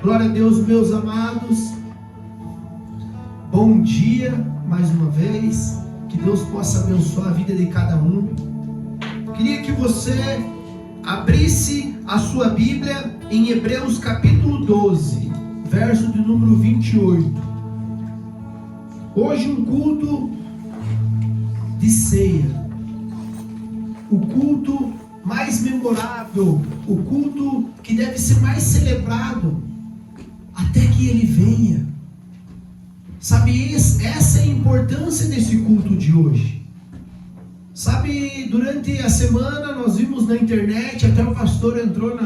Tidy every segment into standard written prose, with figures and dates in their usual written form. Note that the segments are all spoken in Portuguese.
Glória a Deus, meus amados. Bom dia, mais uma vez. Que Deus possa abençoar a vida de cada um. Queria que você abrisse a sua Bíblia em Hebreus capítulo 12, verso de número 28. Hoje um culto de ceia. O culto mais memorável, o culto que deve ser mais celebrado até que ele venha. Sabe, essa é a importância desse culto de hoje. Sabe, durante a semana nós vimos na internet, até o pastor entrou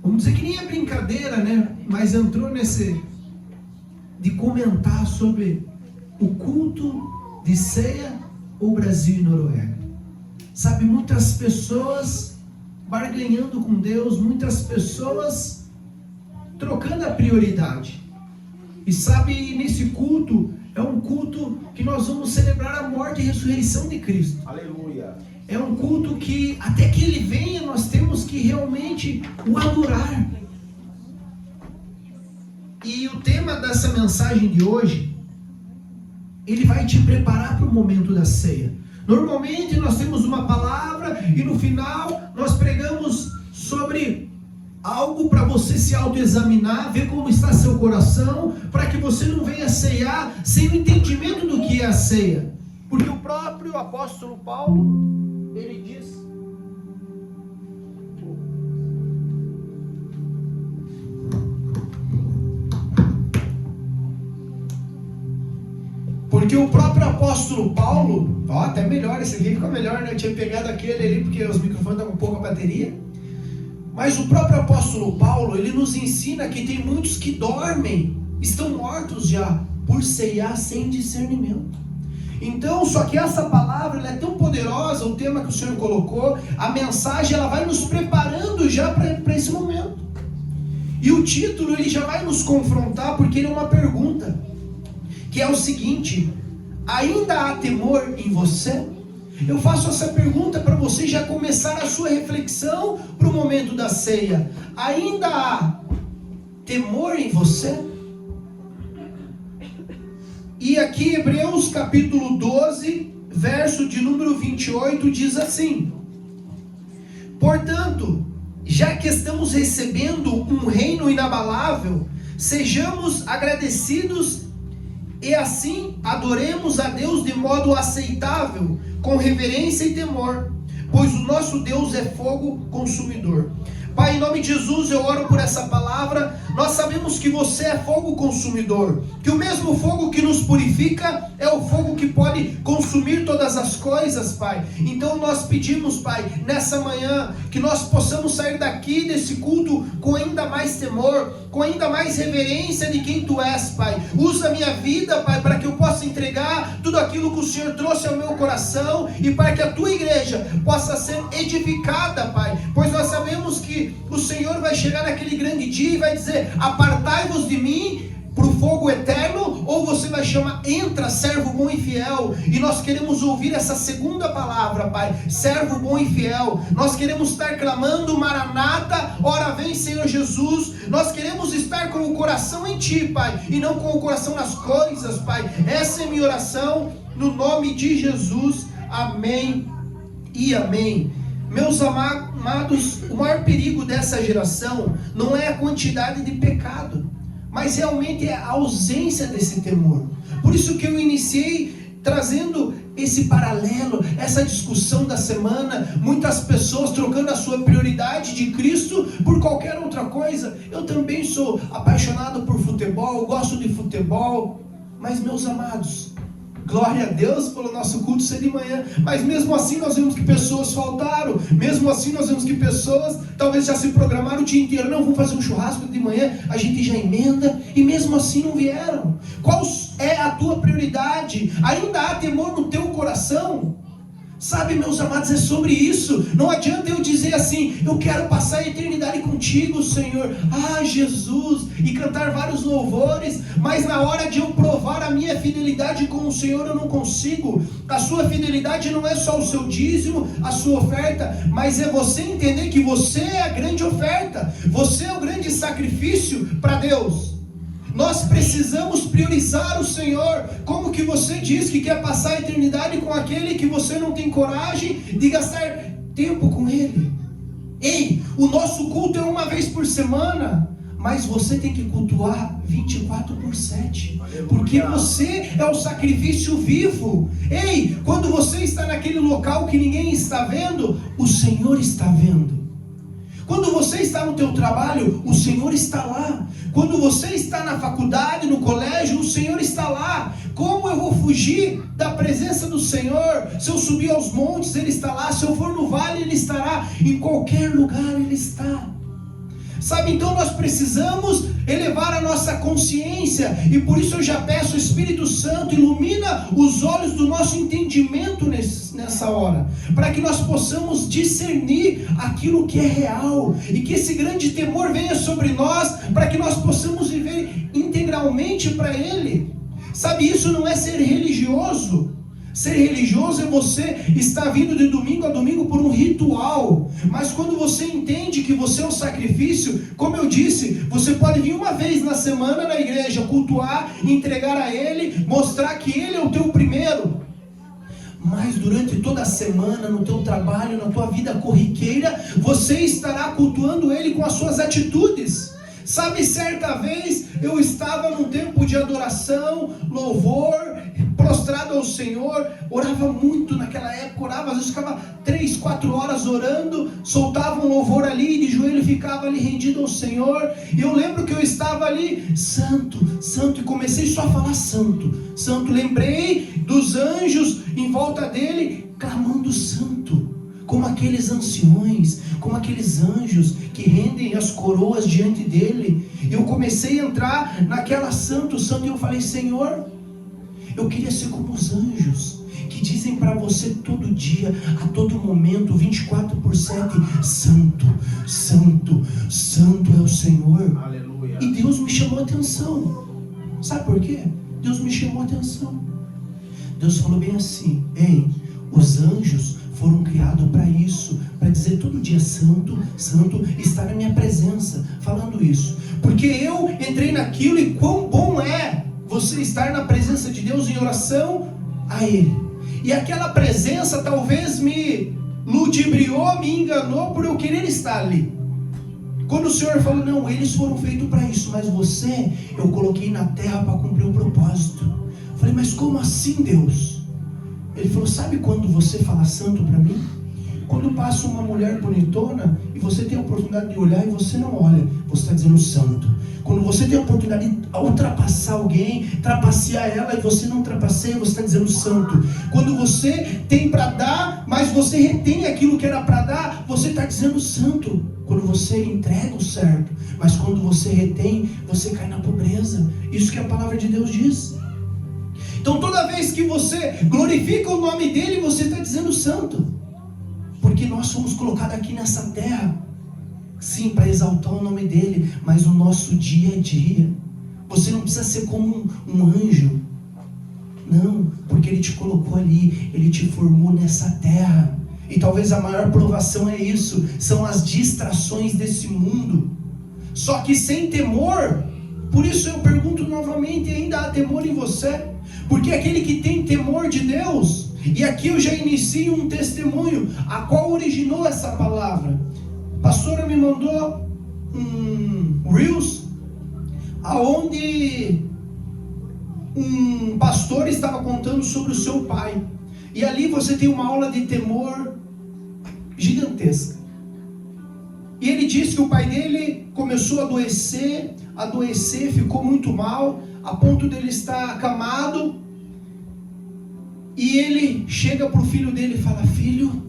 vamos dizer que nem é brincadeira, né? Mas entrou de comentar sobre o culto de ceia ou Brasil e Noruega. Sabe, muitas pessoas barganhando com Deus, muitas pessoas trocando a prioridade. E sabe, nesse culto, é um culto que nós vamos celebrar a morte e ressurreição de Cristo. Aleluia. É um culto que, até que Ele venha, nós temos que realmente o adorar. E o tema dessa mensagem de hoje, ele vai te preparar para o momento da ceia. Normalmente nós temos uma palavra e no final nós pregamos sobre algo para você se autoexaminar, ver como está seu coração, para que você não venha ceiar sem o entendimento do que é a ceia. Porque o próprio apóstolo Paulo, ele diz: porque o próprio apóstolo Paulo, até melhor, esse aqui ficou melhor, né? Eu tinha pegado aquele ali porque os microfones estavam com pouca bateria. Mas o próprio apóstolo Paulo, ele nos ensina que tem muitos que dormem, estão mortos já, por ceiar sem discernimento. Então, só que essa palavra, ela é tão poderosa, o tema que o Senhor colocou, a mensagem, ela vai nos preparando já para esse momento. E o título, ele já vai nos confrontar, porque ele é uma pergunta, que é o seguinte: ainda há temor em você? Eu faço essa pergunta para você já começar a sua reflexão para o momento da ceia. Ainda há temor em você? E aqui Hebreus capítulo 12, verso de número 28 diz assim: portanto, já que estamos recebendo um reino inabalável, sejamos agradecidos e assim adoremos a Deus de modo aceitável, com reverência e temor, pois o nosso Deus é fogo consumidor. Pai, em nome de Jesus, eu oro por essa palavra. Nós sabemos que você é fogo consumidor, que o mesmo fogo que nos purifica é o fogo que pode consumir todas as coisas, Pai. Então nós pedimos, Pai, nessa manhã, que nós possamos sair daqui desse culto com ainda mais temor, com ainda mais reverência de quem Tu és, Pai. Usa a minha vida, Pai, para que eu possa entregar tudo aquilo que o Senhor trouxe ao meu coração e para que a Tua igreja possa ser edificada, Pai, pois nós sabemos que o Senhor vai chegar naquele grande dia e vai dizer: apartai-vos de mim para o fogo eterno, ou você vai chamar: entra, servo bom e fiel. E nós queremos ouvir essa segunda palavra, Pai, servo bom e fiel. Nós queremos estar clamando: Maranata, ora vem, Senhor Jesus. Nós queremos estar com o coração em Ti, Pai, e não com o coração nas coisas, Pai. Essa é minha oração, no nome de Jesus, amém e amém. Meus amados, o maior perigo dessa geração não é a quantidade de pecado, mas realmente é a ausência desse temor. Por isso que eu iniciei trazendo esse paralelo, essa discussão da semana, muitas pessoas trocando a sua prioridade de Cristo por qualquer outra coisa. Eu também sou apaixonado por futebol, gosto de futebol, mas meus amados, glória a Deus pelo nosso culto ser de manhã, mas mesmo assim nós vemos que pessoas faltaram, mesmo assim nós vemos que pessoas talvez já se programaram o dia inteiro: não, vamos fazer um churrasco de manhã, a gente já emenda, e mesmo assim não vieram. Qual é a tua prioridade? Ainda há temor no teu coração? Sabe, meus amados, é sobre isso. Não adianta eu dizer assim: eu quero passar a eternidade contigo, Senhor, Jesus, e cantar vários louvores, mas na hora de eu provar a minha fidelidade com o Senhor, eu não consigo. A sua fidelidade não é só o seu dízimo, a sua oferta, mas é você entender que você é a grande oferta, você é o grande sacrifício para Deus. Nós precisamos priorizar o Senhor. Como que você diz que quer passar a eternidade com aquele que você não tem coragem de gastar tempo com ele? Ei, o nosso culto é uma vez por semana, mas você tem que cultuar 24/7, porque você é o sacrifício vivo. Ei, quando você está naquele local que ninguém está vendo, o Senhor está vendo. Quando você está no teu trabalho, o Senhor está lá. Quando você está na faculdade, no colégio, o Senhor está lá. Como eu vou fugir da presença do Senhor? Se eu subir aos montes, Ele está lá. Se eu for no vale, Ele estará. Em qualquer lugar Ele está. Sabe, então nós precisamos elevar a nossa consciência, e por isso eu já peço: o Espírito Santo, ilumina os olhos do nosso entendimento nessa hora, para que nós possamos discernir aquilo que é real, e que esse grande temor venha sobre nós, para que nós possamos viver integralmente para Ele. Sabe, isso não é ser religioso. Ser religioso é você estar vindo de domingo a domingo por um ritual. Mas quando você entende que você é um sacrifício, como eu disse, você pode vir uma vez na semana na igreja, cultuar, entregar a Ele, mostrar que Ele é o teu primeiro. Mas durante toda a semana, no teu trabalho, na tua vida corriqueira, você estará cultuando Ele com as suas atitudes. Sabe, certa vez eu estava num tempo de adoração, louvor, prostrado ao Senhor, orava muito naquela época, orava, às vezes ficava 3, 4 horas orando, soltava um louvor ali, de joelho ficava ali rendido ao Senhor, e eu lembro que eu estava ali, santo, santo, e comecei só a falar santo, santo, lembrei dos anjos em volta dele, clamando santo, como aqueles anciões, como aqueles anjos que rendem as coroas diante dele. Eu comecei a entrar naquela santo, santo, e eu falei: Senhor, eu queria ser como os anjos, que dizem para você todo dia, a todo momento, 24/7, santo, santo, santo é o Senhor. Aleluia. E Deus me chamou a atenção. Sabe por quê? Deus me chamou a atenção. Deus falou bem assim: ei, os anjos foram criados para isso, para dizer todo dia santo, santo, estar na minha presença, falando isso, porque eu entrei naquilo, e quão bom é você estar na presença de Deus em oração a Ele, e aquela presença talvez me ludibriou, me enganou por eu querer estar ali. Quando o Senhor falou: não, eles foram feitos para isso, mas você, eu coloquei na terra para cumprir um propósito. Eu falei: mas como assim, Deus? Ele falou: sabe quando você fala santo para mim? Quando passa uma mulher bonitona e você tem a oportunidade de olhar e você não olha, você está dizendo santo. Quando você tem a oportunidade de ultrapassar alguém, trapacear ela, e você não trapaceia, você está dizendo santo. Quando você tem para dar, mas você retém aquilo que era para dar, você está dizendo santo. Quando você entrega o certo, mas quando você retém, você cai na pobreza. Isso que a palavra de Deus diz. Então toda vez que você glorifica o nome dele, você está dizendo santo, porque nós fomos colocados aqui nessa terra, sim, para exaltar o nome dele, mas o nosso dia a dia, você não precisa ser como um anjo, não, porque ele te colocou ali, ele te formou nessa terra, e talvez a maior provação é isso, são as distrações desse mundo, só que sem temor. Por isso eu pergunto novamente: ainda há temor em você? Porque aquele que tem temor de Deus, e aqui eu já inicio um testemunho, a qual originou essa palavra. A pastora me mandou um Reels, aonde um pastor estava contando sobre o seu pai, e ali você tem uma aula de temor gigantesca. E ele disse que o pai dele começou a adoecer, ficou muito mal, a ponto dele estar acamado, e ele chega para o filho dele e fala: filho,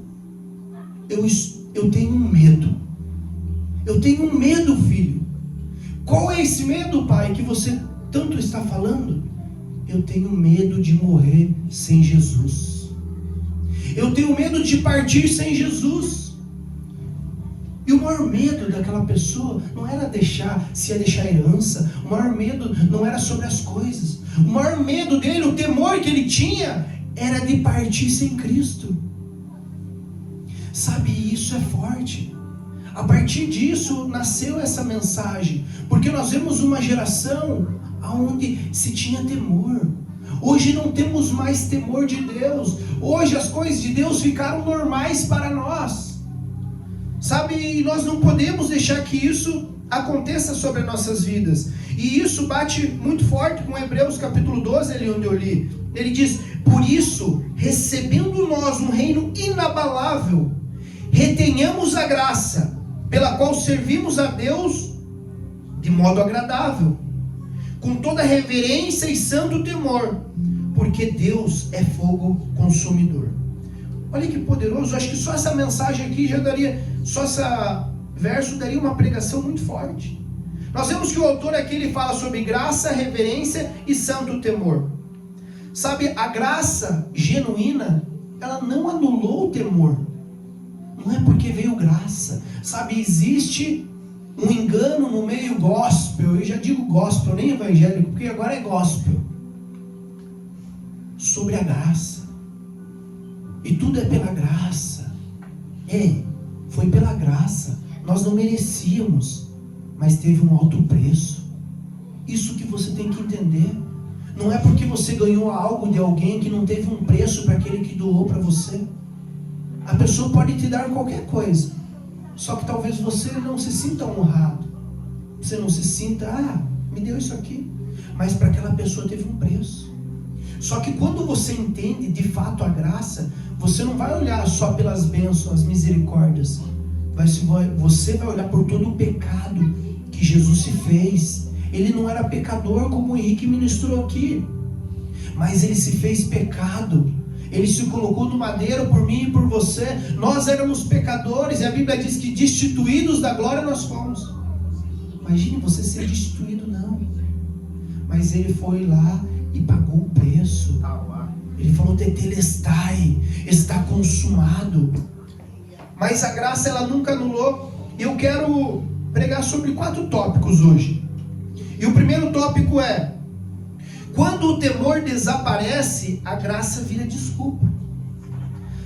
eu tenho um medo, filho. Qual é esse medo, pai, que você tanto está falando? Eu tenho medo de morrer sem Jesus. Eu tenho medo de partir sem Jesus. E o maior medo daquela pessoa não era se ia deixar herança. O maior medo não era sobre as coisas. O maior medo dele, o temor que ele tinha, era de partir sem Cristo. Sabe, isso é forte. A partir disso nasceu essa mensagem, porque nós vemos uma geração onde se tinha temor. Hoje não temos mais temor de Deus. Hoje as coisas de Deus ficaram normais para nós. Sabe, e nós não podemos deixar que isso aconteça sobre as nossas vidas. E isso bate muito forte com Hebreus capítulo 12, ali onde eu li. Ele diz: por isso, recebendo nós um reino inabalável, retenhamos a graça, pela qual servimos a Deus de modo agradável, com toda reverência e santo temor, porque Deus é fogo consumidor. Olha que poderoso. Acho que só essa mensagem aqui já daria, só esse verso daria uma pregação muito forte. Nós vemos que o autor aqui ele fala sobre graça, reverência e santo temor. Sabe, a graça genuína, ela não anulou o temor. Não é porque veio graça. Sabe, existe um engano no meio gospel. Eu já digo gospel, nem evangélico, porque agora é gospel. Sobre a graça. E tudo é pela graça. Foi pela graça. Nós não merecíamos, mas teve um alto preço. Isso que você tem que entender. Não é porque você ganhou algo de alguém que não teve um preço para aquele que doou para você. A pessoa pode te dar qualquer coisa, só que talvez você não se sinta honrado. Você não se sinta, me deu isso aqui. Mas para aquela pessoa teve um preço. Só que quando você entende de fato a graça, você não vai olhar só pelas bênçãos, as misericórdias. Você vai olhar por todo o pecado que Jesus se fez. Ele não era pecador como o Henrique ministrou aqui, mas ele se fez pecado. Ele se colocou no madeiro por mim e por você. Nós éramos pecadores e a Bíblia diz que destituídos da glória nós fomos. Imagine você ser destituído, não. Mas ele foi lá e pagou o preço. Ele falou: tetelestai, está consumado. Mas a graça ela nunca anulou. Eu quero pregar sobre 4 tópicos hoje. E o primeiro tópico é: quando o temor desaparece, a graça vira desculpa.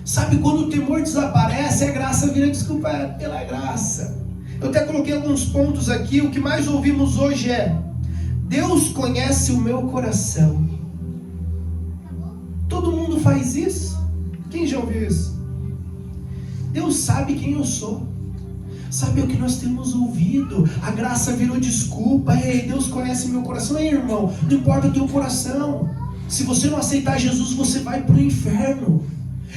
Sabe, quando o temor desaparece, a graça vira desculpa. É pela graça. Eu até coloquei alguns pontos aqui. O que mais ouvimos hoje é: Deus conhece o meu coração. Todo mundo faz isso? Quem já ouviu isso? Deus sabe quem eu sou. Sabe o que nós temos ouvido? A graça virou desculpa. Deus conhece meu coração. Irmão, não importa o teu coração. Se você não aceitar Jesus, você vai para o inferno.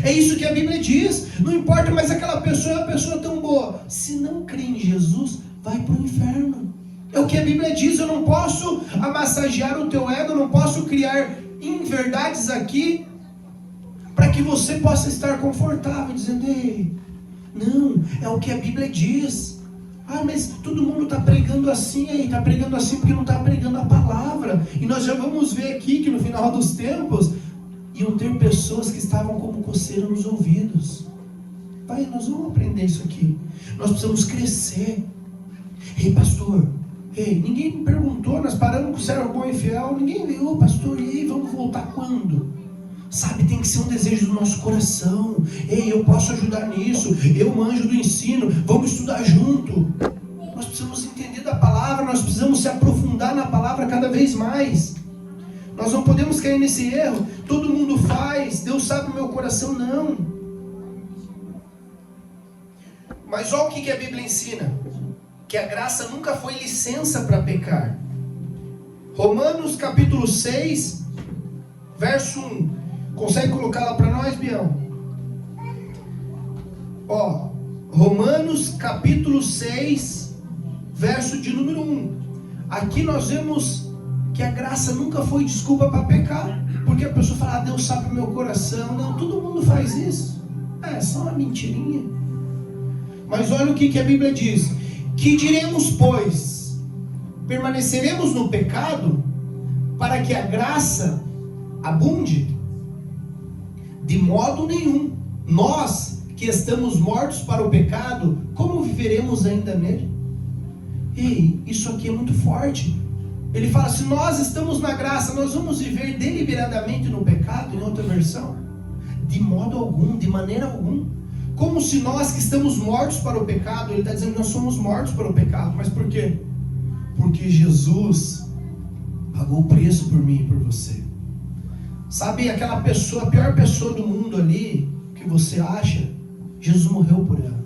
É isso que a Bíblia diz. Não importa, mas aquela pessoa é uma pessoa tão boa. Se não crê em Jesus, vai para o inferno. É o que a Bíblia diz. Eu não posso amassagear o teu ego. Eu não posso criar inverdades aqui para que você possa estar confortável, dizendo: não, é o que a Bíblia diz. Mas todo mundo está pregando assim. Está pregando assim porque não está pregando a palavra. E nós já vamos ver aqui que no final dos tempos iam ter pessoas que estavam como coceira nos ouvidos. Pai, nós vamos aprender isso aqui. Nós precisamos crescer. Pastor, ninguém me perguntou. Nós paramos com o servo bom e fiel. Ninguém veio: pastor, e aí, vamos voltar quando? Sabe, tem que ser um desejo do nosso coração. Eu posso ajudar nisso. Eu manjo do ensino. Vamos estudar junto. Nós precisamos entender da palavra. Nós precisamos se aprofundar na palavra cada vez mais. Nós não podemos cair nesse erro. Todo mundo faz. Deus sabe o meu coração. Não. Mas olha o que a Bíblia ensina. Que a graça nunca foi licença para pecar. Romanos capítulo 6, verso 1. Consegue colocar lá para nós, Bião? Romanos capítulo 6, verso de número 1. Aqui nós vemos que a graça nunca foi desculpa para pecar. Porque a pessoa fala: Deus sabe o meu coração. Não, todo mundo faz isso. É só uma mentirinha. Mas olha o que a Bíblia diz. Que diremos, pois? Permaneceremos no pecado para que a graça abunde? De modo nenhum. Nós que estamos mortos para o pecado, como viveremos ainda nele? Ei, isso aqui é muito forte. Ele fala, se nós estamos na graça, nós vamos viver deliberadamente no pecado, em outra versão? De modo algum, de maneira alguma. Como se nós que estamos mortos para o pecado, ele está dizendo que nós somos mortos para o pecado. Mas por quê? Porque Jesus pagou o preço por mim e por você. Sabe aquela pessoa, a pior pessoa do mundo ali, que você acha, Jesus morreu por ela.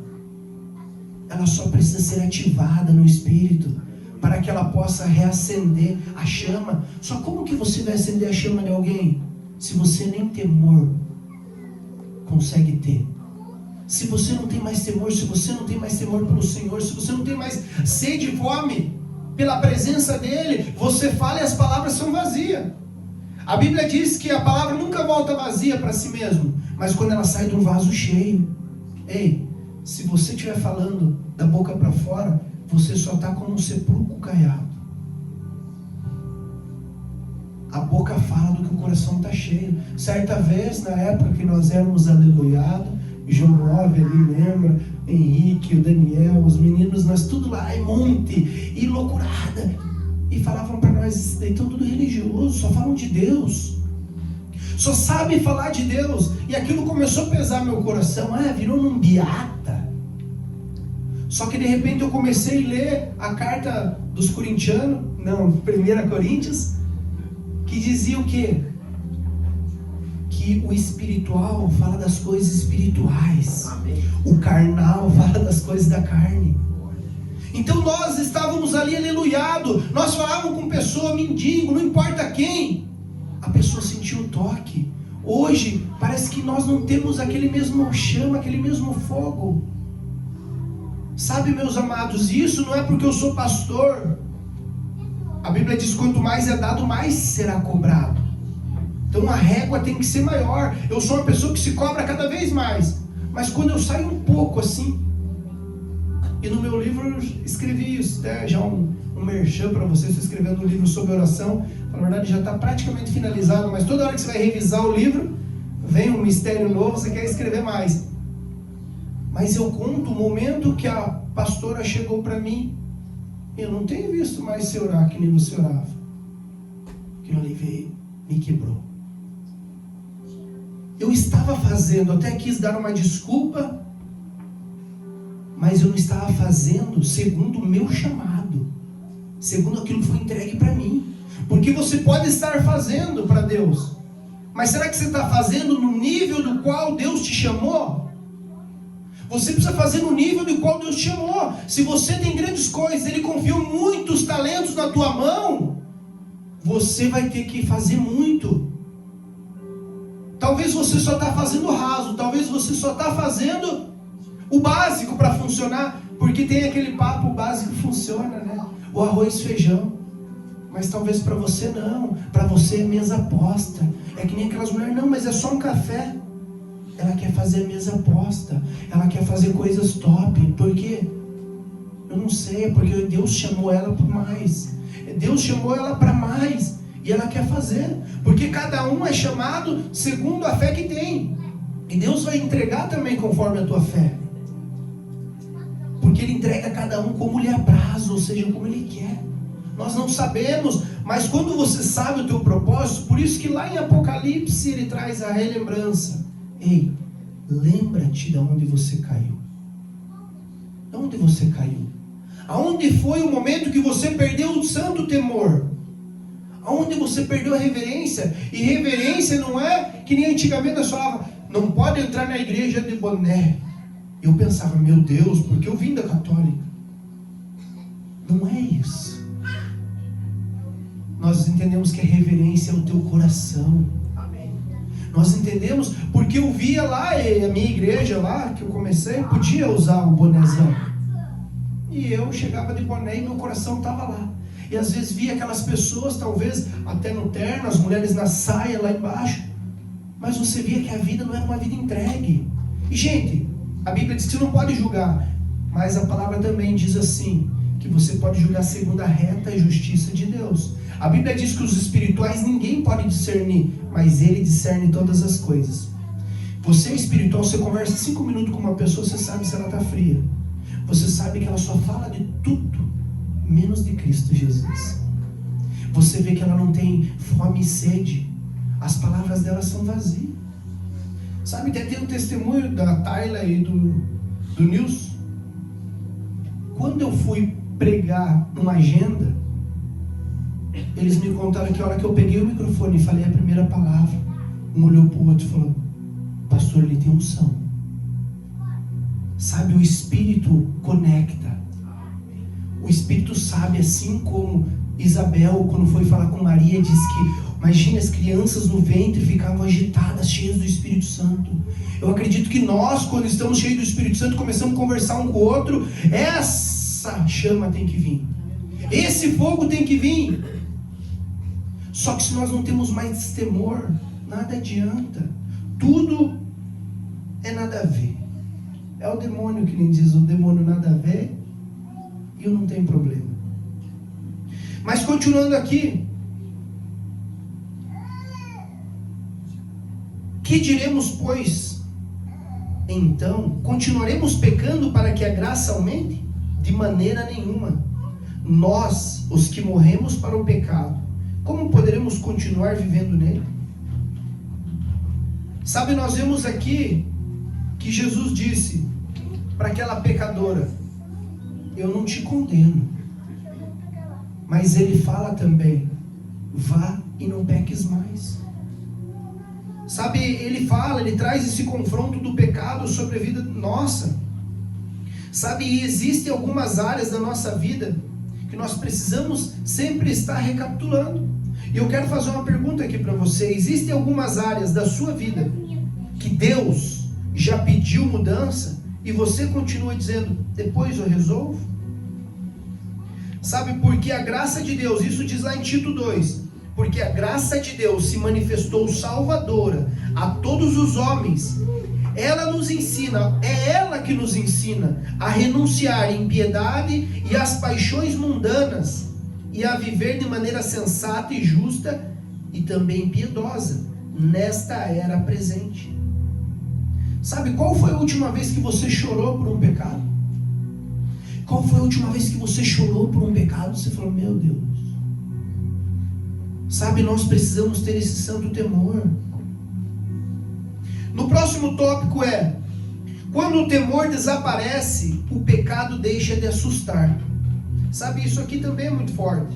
Ela só precisa ser ativada no Espírito, para que ela possa reacender a chama. Só como que você vai acender a chama de alguém, se você nem temor consegue ter? Se você não tem mais temor, se você não tem mais temor pelo Senhor, se você não tem mais sede e fome pela presença dEle, você fala e as palavras são vazias. A Bíblia diz que a palavra nunca volta vazia para si mesmo, mas quando ela sai de um vaso cheio. Ei, se você estiver falando da boca para fora, você só está como um sepulcro caiado. A boca fala do que o coração está cheio. Certa vez, na época que nós éramos aleluiados, João 9 ali, lembra? Henrique, o Daniel, os meninos, nós tudo lá em monte, e loucurada. E falavam para nós, então tudo religioso, só falam de Deus. Só sabem falar de Deus. E aquilo começou a pesar meu coração. Virou num beata. Só que de repente eu comecei a ler a carta dos corintianos, não, 1 Coríntios, que dizia o quê? Que o espiritual fala das coisas espirituais. Amém. O carnal fala das coisas da carne. Então nós estávamos ali aleluiado, nós falávamos com pessoa, mendigo, não importa quem, a pessoa sentiu o toque. Hoje parece que nós não temos aquele mesmo chama, aquele mesmo fogo. Sabe, meus amados, isso não é porque eu sou pastor. A Bíblia diz, quanto mais é dado, mais será cobrado. Então a régua tem que ser maior. Eu sou uma pessoa que se cobra cada vez mais. Mas quando eu saio um pouco assim, e no meu livro eu escrevi isso, até já um merchan para você, estou escrevendo um livro sobre oração. Na verdade já está praticamente finalizado, mas toda hora que você vai revisar o livro, vem um mistério novo, você quer escrever mais. Mas eu conto o momento que a pastora chegou para mim. Eu não tenho visto mais você orar que nem você orava. Aquilo ali veio, me quebrou. Eu estava fazendo, até quis dar uma desculpa, mas eu não estava fazendo segundo o meu chamado, segundo aquilo que foi entregue para mim. Porque você pode estar fazendo para Deus, mas será que você está fazendo no nível do qual Deus te chamou? Você precisa fazer no nível do qual Deus te chamou. Se você tem grandes coisas, Ele confiou muitos talentos na tua mão, você vai ter que fazer muito. Talvez você só está fazendo raso, talvez você só está fazendo o básico para funcionar, porque tem aquele papo, o básico funciona, né? O arroz e feijão. Mas talvez para você não, para você é mesa posta. É que nem aquelas mulheres, não, mas é só um café. Ela quer fazer mesa posta, ela quer fazer coisas top. Por quê? Eu não sei, porque Deus chamou ela para mais. Deus chamou ela para mais, e ela quer fazer, porque cada um é chamado segundo a fé que tem, e Deus vai entregar também conforme a tua fé, porque Ele entrega a cada um como lhe apraz, ou seja, como Ele quer. Nós não sabemos, mas quando você sabe o teu propósito, por isso que lá em Apocalipse Ele traz a relembrança. Ei, lembra-te de onde você caiu. De onde você caiu? Aonde foi o momento que você perdeu o santo temor? Aonde você perdeu a reverência? E reverência não é que nem antigamente nós falava, não pode entrar na igreja de boné. Eu pensava, meu Deus, porque eu vim da católica. Não é isso. Nós entendemos que a reverência é o teu coração. Nós entendemos, porque eu via lá, a minha igreja lá, que eu comecei, podia usar o bonézão. E eu chegava de boné e meu coração estava lá. E às vezes via aquelas pessoas, talvez até no terno, as mulheres na saia lá embaixo. Mas você via que a vida não era uma vida entregue. E gente, a Bíblia diz que você não pode julgar. Mas a palavra também diz assim, que você pode julgar segundo a reta justiça de Deus. A Bíblia diz que os espirituais ninguém pode discernir, mas Ele discerne todas as coisas. Você é espiritual, você conversa 5 minutos com uma pessoa, você sabe se ela está fria. Você sabe que ela só fala de tudo, menos de Cristo Jesus. Você vê que ela não tem fome e sede. As palavras dela são vazias. Sabe, tem um testemunho da Tayla e do Nilson. Quando eu fui pregar numa agenda, eles me contaram que a hora que eu peguei o microfone e falei a primeira palavra, um olhou para o outro e falou: pastor, ele tem unção. Sabe, o Espírito conecta. O Espírito sabe, assim como Isabel, quando foi falar com Maria, disse que, imagine, as crianças no ventre ficavam agitadas, cheias do Espírito Santo. Eu acredito que nós, quando estamos cheios do Espírito Santo, começamos a conversar um com o outro, essa chama tem que vir. Esse fogo tem que vir. Só que se nós não temos mais temor, nada adianta. Tudo é nada a ver. É o demônio que nem diz, o demônio nada a ver, e eu não tenho problema. Mas continuando aqui, que diremos, pois? Então, continuaremos pecando para que a graça aumente? De maneira nenhuma. Nós, os que morremos para o pecado, como poderemos continuar vivendo nele? Sabe, nós vemos aqui que Jesus disse para aquela pecadora: eu não te condeno. Mas ele fala também: vá e não peques mais. Sabe, ele fala, ele traz esse confronto do pecado sobre a vida nossa. Sabe, e existem algumas áreas da nossa vida que nós precisamos sempre estar recapitulando. E eu quero fazer uma pergunta aqui para você: existem algumas áreas da sua vida que Deus já pediu mudança e você continua dizendo, depois eu resolvo? Sabe, porque a graça de Deus, isso diz lá em Tito 2, porque a graça de Deus se manifestou salvadora a todos os homens. Ela nos ensina, é ela que nos ensina a renunciar à impiedade e às paixões mundanas e a viver de maneira sensata e justa e também piedosa nesta era presente. Sabe, qual foi a última vez que você chorou por um pecado? Qual foi a última vez que você chorou por um pecado? Você falou, meu Deus. Sabe, nós precisamos ter esse santo temor. No próximo tópico é: quando o temor desaparece, o pecado deixa de assustar. Sabe, isso aqui também é muito forte.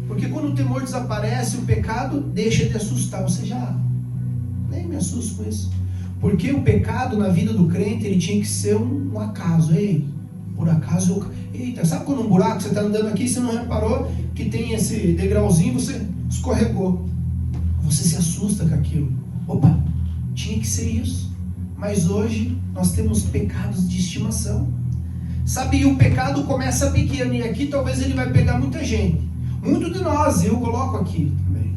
Porque quando o temor desaparece, o pecado deixa de assustar. Você já nem me assusta com isso. Porque o pecado na vida do crente, ele tinha que ser um acaso. Ei, por acaso, eita, sabe quando um buraco, você está andando aqui e você não reparou que tem esse degrauzinho, você escorregou. Você se assusta com aquilo. Opa, tinha que ser isso. Mas hoje nós temos pecados de estimação. Sabe, e o pecado começa pequeno, e aqui talvez ele vai pegar muita gente. Muito de nós, eu coloco aqui também.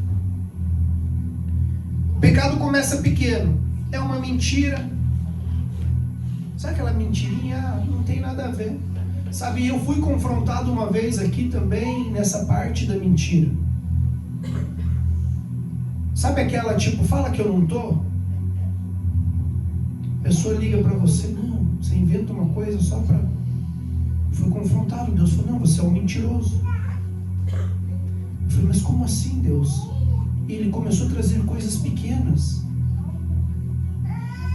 O pecado começa pequeno. É uma mentira. Sabe aquela mentirinha? Ah, não tem nada a ver. Sabe, eu fui confrontado uma vez aqui também nessa parte da mentira. Sabe aquela tipo, fala que eu não tô? A pessoa liga para você, não, você inventa uma coisa só para... Eu fui confrontado, Deus falou, não, você é um mentiroso. Eu falei, mas como assim, Deus? E ele começou a trazer coisas pequenas.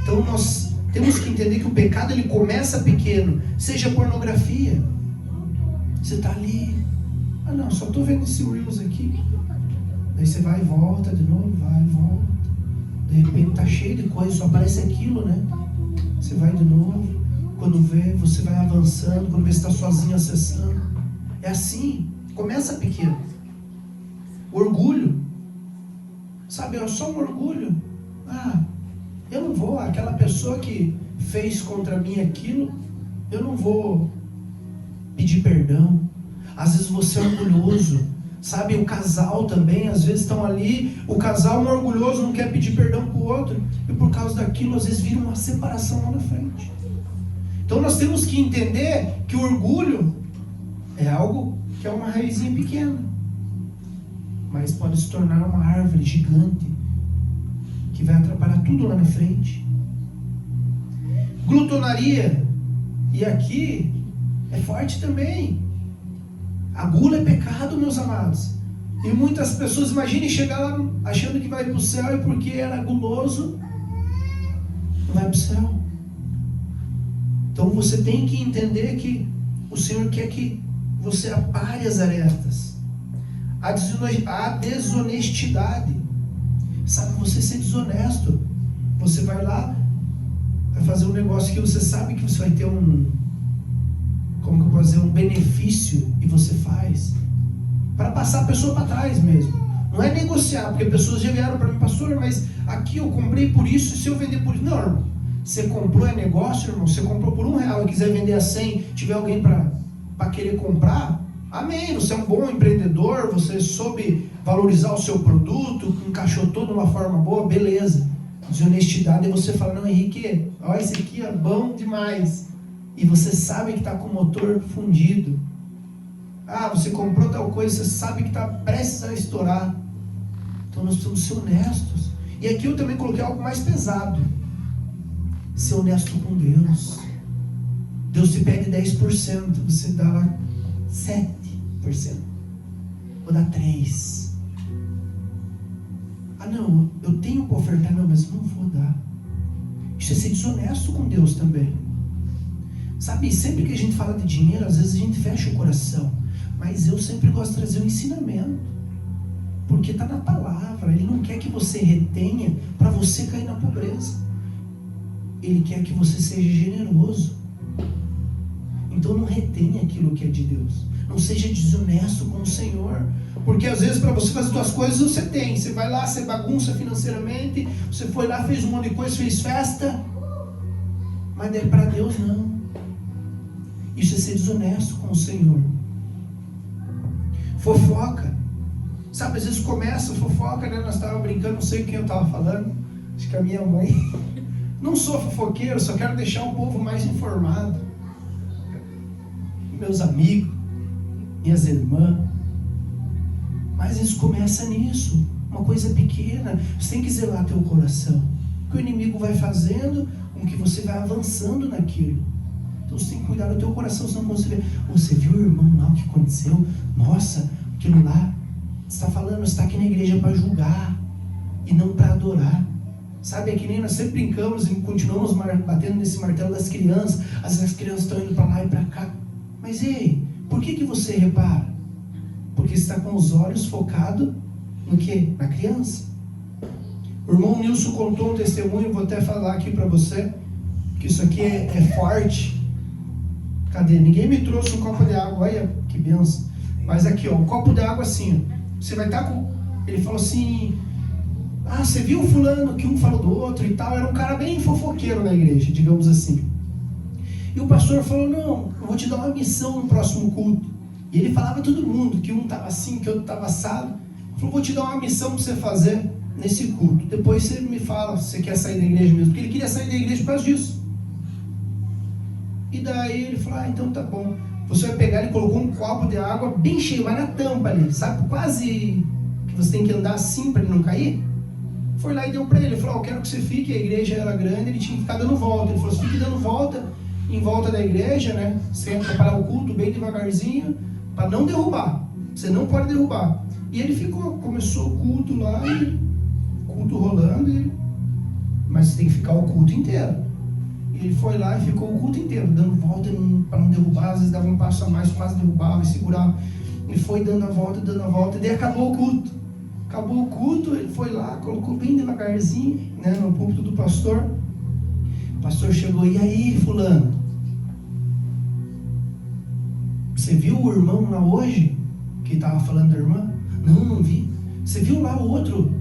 Então nós temos que entender que o pecado ele começa pequeno. Seja pornografia. Você está ali, ah não, só estou vendo esse Reels aqui. Daí você vai e volta de novo, vai e volta. De repente está cheio de coisa, só aparece aquilo, né? Você vai de novo. Quando vê, você vai avançando. Quando vê, você está sozinho acessando. É assim, começa pequeno. Orgulho. Sabe, é só um orgulho. Ah, eu não vou, aquela pessoa que fez contra mim aquilo, eu não vou pedir perdão. Às vezes você é orgulhoso. Sabe, o casal também, às vezes estão ali, o casal é orgulhoso, não quer pedir perdão para o outro, e por causa daquilo, às vezes vira uma separação lá na frente. Então nós temos que entender que o orgulho é algo que é uma raizinha pequena, mas pode se tornar uma árvore gigante, que vai atrapalhar tudo lá na frente. Glutonaria. E aqui é forte também. A gula é pecado, meus amados. E muitas pessoas, imaginem chegar lá achando que vai para o céu e porque era guloso, não vai para o céu. Então você tem que entender que o Senhor quer que você apare as arestas. A desonestidade. Sabe, você ser desonesto. Você vai lá, vai fazer um negócio que você sabe que você vai ter como que eu posso dizer, um benefício, e você faz para passar a pessoa para trás mesmo. Não é negociar, porque pessoas já vieram para mim, pastor, mas aqui eu comprei por isso, se eu vender por isso, não, irmão, você comprou é negócio, irmão, você comprou por R$1 e quiser vender a 100, tiver alguém para querer comprar, amém, você é um bom empreendedor, você soube valorizar o seu produto, encaixotou de uma forma boa, beleza. Desonestidade é você falar, não, Henrique, olha esse aqui é bom demais, e você sabe que está com o motor fundido. Ah, você comprou tal coisa, você sabe que está prestes a estourar. Então nós precisamos ser honestos. E aqui eu também coloquei algo mais pesado. Ser honesto com Deus. Deus te pede 10%, você dá lá 7%. Vou dar 3%. Ah não, eu tenho para ofertar, não, mas não vou dar. Isso é ser desonesto com Deus também. Sabe, sempre que a gente fala de dinheiro, às vezes a gente fecha o coração. Mas eu sempre gosto de trazer um ensinamento. Porque está na palavra. Ele não quer que você retenha para você cair na pobreza. Ele quer que você seja generoso. Então não retenha aquilo que é de Deus. Não seja desonesto com o Senhor. Porque às vezes para você fazer suas coisas você tem. Você vai lá, você bagunça financeiramente. Você foi lá, fez um monte de coisa, fez festa. Mas para Deus não. Isso é ser desonesto com o Senhor. Fofoca. Sabe, às vezes começa fofoca, né? Nós estávamos brincando, não sei quem eu estava falando. Acho que a minha mãe. Não sou fofoqueiro, só quero deixar o povo mais informado. Meus amigos, minhas irmãs. Mas isso começa nisso. Uma coisa pequena. Você tem que zelar teu coração. O que o inimigo vai fazendo com que você vai avançando naquilo. Então você tem que cuidar do teu coração, senão você viu o irmão lá, o que aconteceu? Nossa, aquilo lá, você está falando, você está aqui na igreja para julgar e não para adorar. Sabe, é que nem nós sempre brincamos e continuamos batendo nesse martelo das crianças. Às vezes as crianças estão indo para lá e para cá. Mas ei, por que você repara? Porque você está com os olhos focados no quê? Na criança. O irmão Nilson contou um testemunho, vou até falar aqui para você, que isso aqui é forte. Cadê? Ninguém me trouxe um copo de água, olha que benção. Mas aqui, ó, um copo de água assim, ó. Você vai estar com... Ele falou assim, ah, você viu o fulano que um falou do outro e tal, era um cara bem fofoqueiro na igreja, digamos assim. E o pastor falou, não, eu vou te dar uma missão no próximo culto. E ele falava a todo mundo, que um estava assim, que outro estava assado. Ele falou, vou te dar uma missão para você fazer nesse culto. Depois você me fala se você quer sair da igreja mesmo. Porque ele queria sair da igreja por causa disso. E daí ele falou, ah, então tá bom. Você vai pegar, ele colocou um copo de água bem cheio, mas na tampa ali, sabe? Quase que você tem que andar assim para ele não cair. Foi lá e deu para ele. Ele falou, eu quero que você fique, a igreja era grande, ele tinha que ficar dando volta. Ele falou, você fique dando volta em volta da igreja, né? Você tem que preparar o culto bem devagarzinho, para não derrubar. Você não pode derrubar. E ele ficou, começou o culto lá, e o culto rolando, mas você tem que ficar o culto inteiro. Ele foi lá e ficou o culto inteiro, dando volta para não derrubar, às vezes dava um passo a mais, quase derrubava e segurava. Ele foi dando a volta, e daí acabou o culto. Acabou o culto, ele foi lá, colocou bem devagarzinho, né, no púlpito do pastor. O pastor chegou, e aí, fulano? Você viu o irmão lá hoje? Que estava falando da irmã? Não, não vi. Você viu lá o outro?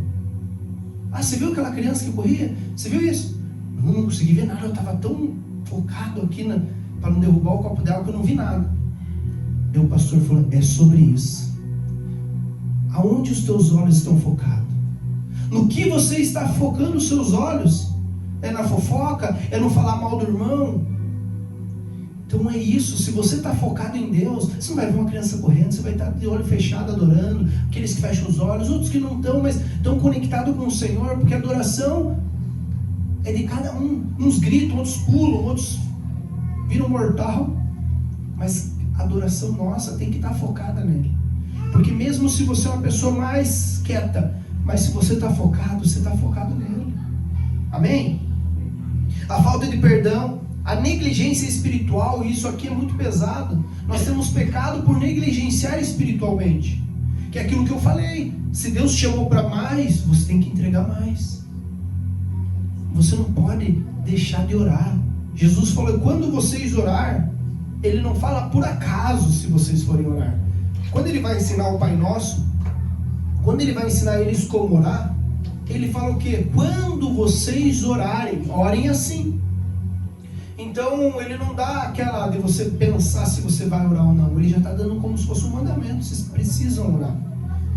Ah, você viu aquela criança que corria? Você viu isso? Não consegui ver nada, eu estava tão focado aqui para não derrubar o copo d'água que eu não vi nada. Daí o pastor falou, é sobre isso. Aonde os teus olhos estão focados? No que você está focando os seus olhos? É na fofoca? É no falar mal do irmão? Então é isso, se você está focado em Deus, você não vai ver uma criança correndo, você vai estar de olho fechado adorando, aqueles que fecham os olhos, outros que não estão, mas estão conectados com o Senhor, porque a adoração é de cada um. Uns gritam, outros pulam, outros viram mortal. Mas a adoração nossa tem que estar focada nele. Porque mesmo se você é uma pessoa mais quieta, mas se você está focado, você está focado nele. Amém? A falta de perdão, a negligência espiritual, e isso aqui é muito pesado. Nós temos pecado por negligenciar espiritualmente. Que é aquilo que eu falei. Se Deus te chamou para mais, você tem que entregar mais. Você não pode deixar de orar. Jesus falou, quando vocês orar, Ele não fala por acaso se vocês forem orar. Quando Ele vai ensinar o Pai Nosso, quando Ele vai ensinar eles como orar, Ele fala o quê? Quando vocês orarem, orem assim. Então Ele não dá aquela de você pensar se você vai orar ou não. Ele já está dando como se fosse um mandamento. Vocês precisam orar.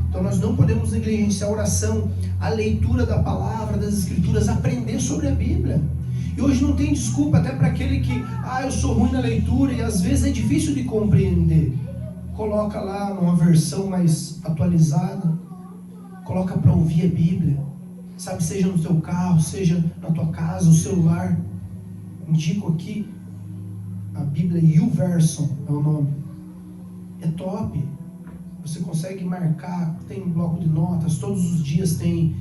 Então nós não podemos negligenciar a oração, a leitura da palavra, das escrituras, aprender sobre a Bíblia. E hoje não tem desculpa até para aquele que, eu sou ruim na leitura, e às vezes é difícil de compreender. Coloca lá numa versão mais atualizada, coloca para ouvir a Bíblia, sabe, seja no teu carro, seja na tua casa, o celular. Indico aqui a Bíblia YouVersion é o nome. É top. Você consegue marcar, tem um bloco de notas, todos os dias tem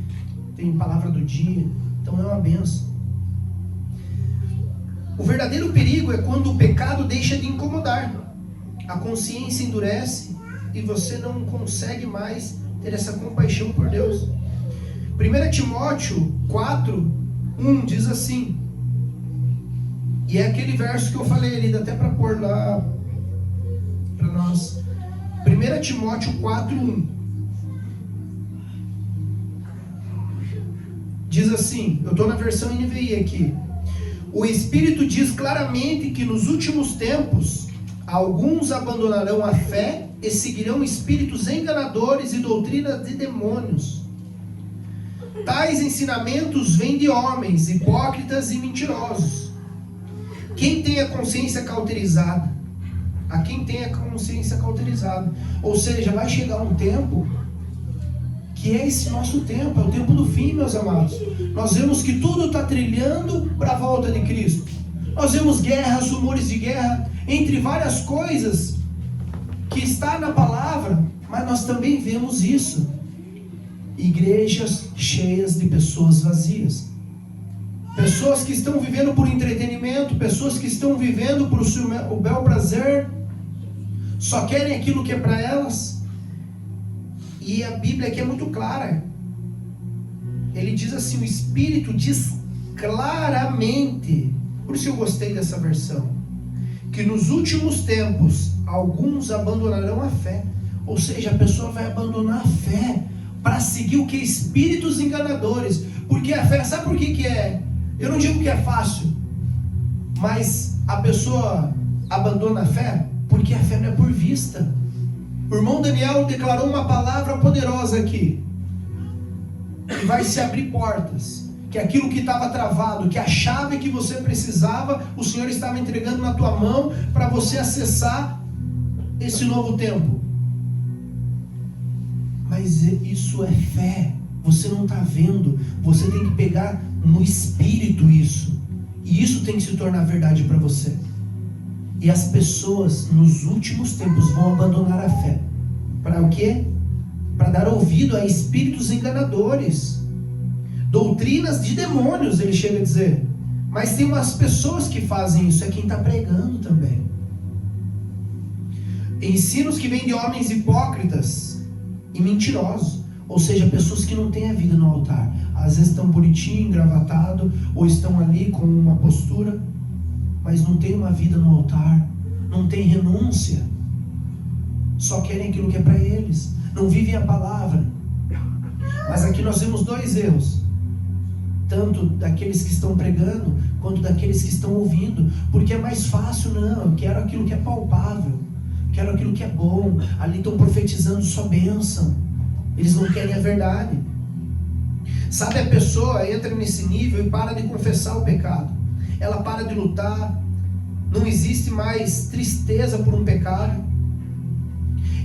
palavra do dia. Então é uma benção. O verdadeiro perigo é quando o pecado deixa de incomodar. A consciência endurece e você não consegue mais ter essa compaixão por Deus. 1 Timóteo 4:1 diz assim, e é aquele verso que eu falei ali, dá até para pôr lá para nós. 1 Timóteo 4:1 diz assim, eu estou na versão NVI aqui. O Espírito diz claramente que nos últimos tempos alguns abandonarão a fé e seguirão espíritos enganadores e doutrinas de demônios. Tais ensinamentos vêm de homens hipócritas e mentirosos. Quem tem a consciência cauterizada? A quem tem a consciência cauterizada. Ou seja, vai chegar um tempo que é esse nosso tempo, é o tempo do fim, meus amados. Nós vemos que tudo está trilhando para a volta de Cristo. Nós vemos guerras, rumores de guerra, entre várias coisas que está na palavra, mas nós também vemos isso. Igrejas cheias de pessoas vazias. Pessoas que estão vivendo por entretenimento, pessoas que estão vivendo por o bel prazer, só querem aquilo que é para elas. E a Bíblia aqui é muito clara. Ele diz assim, o Espírito diz claramente, por isso eu gostei dessa versão, que nos últimos tempos alguns abandonarão a fé. Ou seja, a pessoa vai abandonar a fé para seguir o que? Espíritos enganadores. Porque a fé, sabe por que é? Eu não digo que é fácil, mas a pessoa abandona a fé porque a fé não é por vista. O irmão Daniel declarou uma palavra poderosa aqui, que vai se abrir portas, que aquilo que estava travado, que a chave que você precisava, o Senhor estava entregando na tua mão para você acessar esse novo tempo. Mas isso é fé. Você não está vendo, você tem que pegar no espírito isso, e isso tem que se tornar verdade para você. E as pessoas nos últimos tempos vão abandonar a fé. Para o quê? Para dar ouvido a espíritos enganadores, doutrinas de demônios, ele chega a dizer. Mas tem umas pessoas que fazem isso, é quem está pregando também. Ensinos que vêm de homens hipócritas e mentirosos. Ou seja, pessoas que não têm a vida no altar. Às vezes estão bonitinho, engravatado, ou estão ali com uma postura, mas não tem uma vida no altar, não tem renúncia, só querem aquilo que é para eles, não vivem a palavra. Mas aqui nós vemos dois erros, tanto daqueles que estão pregando, quanto daqueles que estão ouvindo, porque é mais fácil. Não, eu quero aquilo que é palpável, quero aquilo que é bom. Ali estão profetizando só bênção, eles não querem a verdade. Sabe, a pessoa entra nesse nível e para de confessar o pecado, ela para de lutar, não existe mais tristeza por um pecado,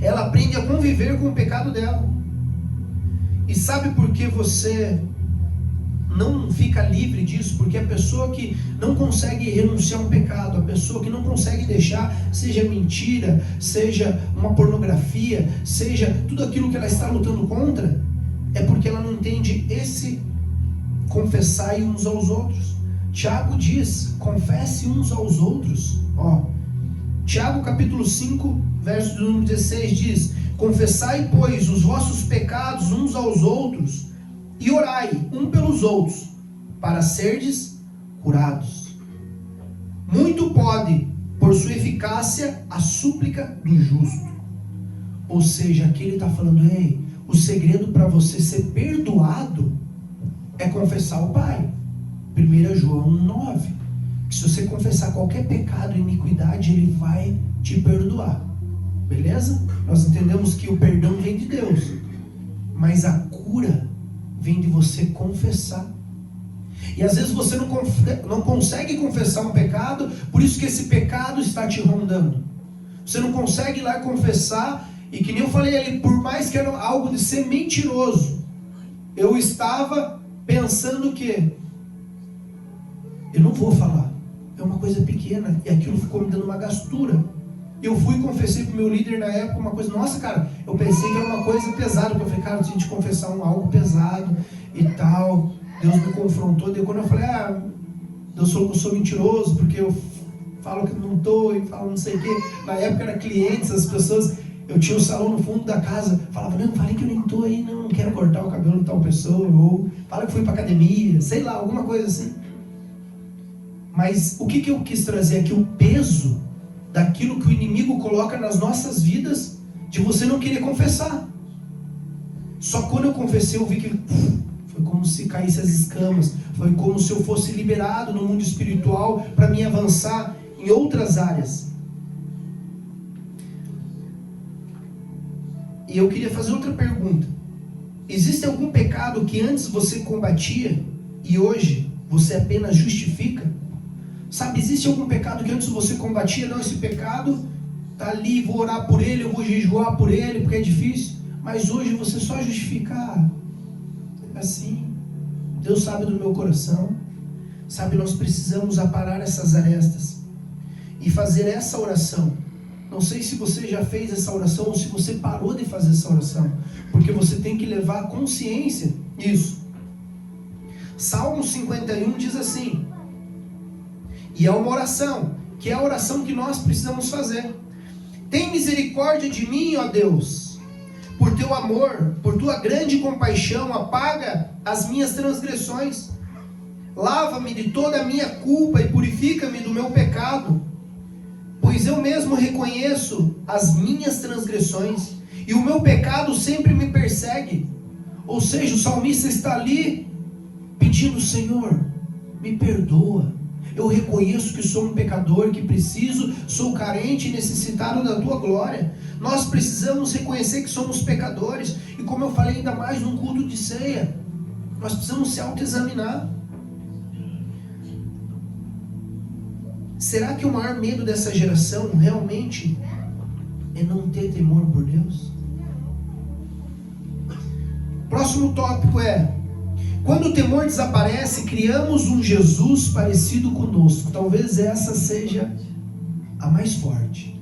ela aprende a conviver com o pecado dela. E sabe por que você não fica livre disso, porque a pessoa que não consegue renunciar a um pecado, a pessoa que não consegue deixar, seja mentira, seja uma pornografia, seja tudo aquilo que ela está lutando contra, é porque ela não entende esse confessar uns aos outros. Tiago diz, confesse uns aos outros. Tiago capítulo 5, verso número 16 diz, confessai, pois, os vossos pecados uns aos outros, e orai um pelos outros, para serdes curados. Muito pode, por sua eficácia, a súplica do justo. Ou seja, aqui ele está falando, o segredo para você ser perdoado é confessar ao Pai. 1 João 9. Se você confessar qualquer pecado e iniquidade, Ele vai te perdoar. Beleza? Nós entendemos que o perdão vem de Deus, mas a cura vem de você confessar. E às vezes você não consegue confessar um pecado, por isso que esse pecado está te rondando. Você não consegue ir lá confessar, e que nem eu falei ali, por mais que era algo de ser mentiroso, eu estava pensando que eu não vou falar, é uma coisa pequena, e aquilo ficou me dando uma gastura. Eu fui e confessei para o meu líder na época uma coisa, nossa cara, eu pensei que era uma coisa pesada, porque eu falei, cara, eu tinha de confessar algo pesado e tal. Deus me confrontou, daí quando eu falei, eu sou mentiroso, porque eu falo que não estou, e falo não sei o que. Na época era clientes, as pessoas, eu tinha um salão no fundo da casa, falava, não, falei que eu nem estou aí, não quero cortar o cabelo de tal pessoa, ou fala que fui para academia, sei lá, alguma coisa assim. Mas o que eu quis trazer aqui? O peso daquilo que o inimigo coloca nas nossas vidas, de você não querer confessar. Só quando eu confessei, eu vi que foi como se caísse as escamas, foi como se eu fosse liberado no mundo espiritual para me avançar em outras áreas. E eu queria fazer outra pergunta. Existe algum pecado que antes você combatia e hoje você apenas justifica? Sabe, existe algum pecado que antes você combatia? Não, esse pecado está ali, vou orar por ele, eu vou jejuar por ele, porque é difícil. Mas hoje você só justifica, assim, Deus sabe do meu coração. Sabe, nós precisamos aparar essas arestas e fazer essa oração. Não sei se você já fez essa oração ou se você parou de fazer essa oração, porque você tem que levar a consciência disso. Salmo 51 diz assim, e é uma oração, que é a oração que nós precisamos fazer. Tem misericórdia de mim, ó Deus, por teu amor, por tua grande compaixão, apaga as minhas transgressões. Lava-me de toda a minha culpa e purifica-me do meu pecado. Pois eu mesmo reconheço as minhas transgressões, e o meu pecado sempre me persegue. Ou seja, o salmista está ali, pedindo, Senhor, me perdoa. Eu reconheço que sou um pecador, que preciso, sou carente e necessitado da tua glória. Nós precisamos reconhecer que somos pecadores. E como eu falei ainda mais num culto de ceia, nós precisamos se autoexaminar. Será que o maior medo dessa geração realmente é não ter temor por Deus? Próximo tópico é: quando o temor desaparece, criamos um Jesus parecido conosco. Talvez essa seja a mais forte.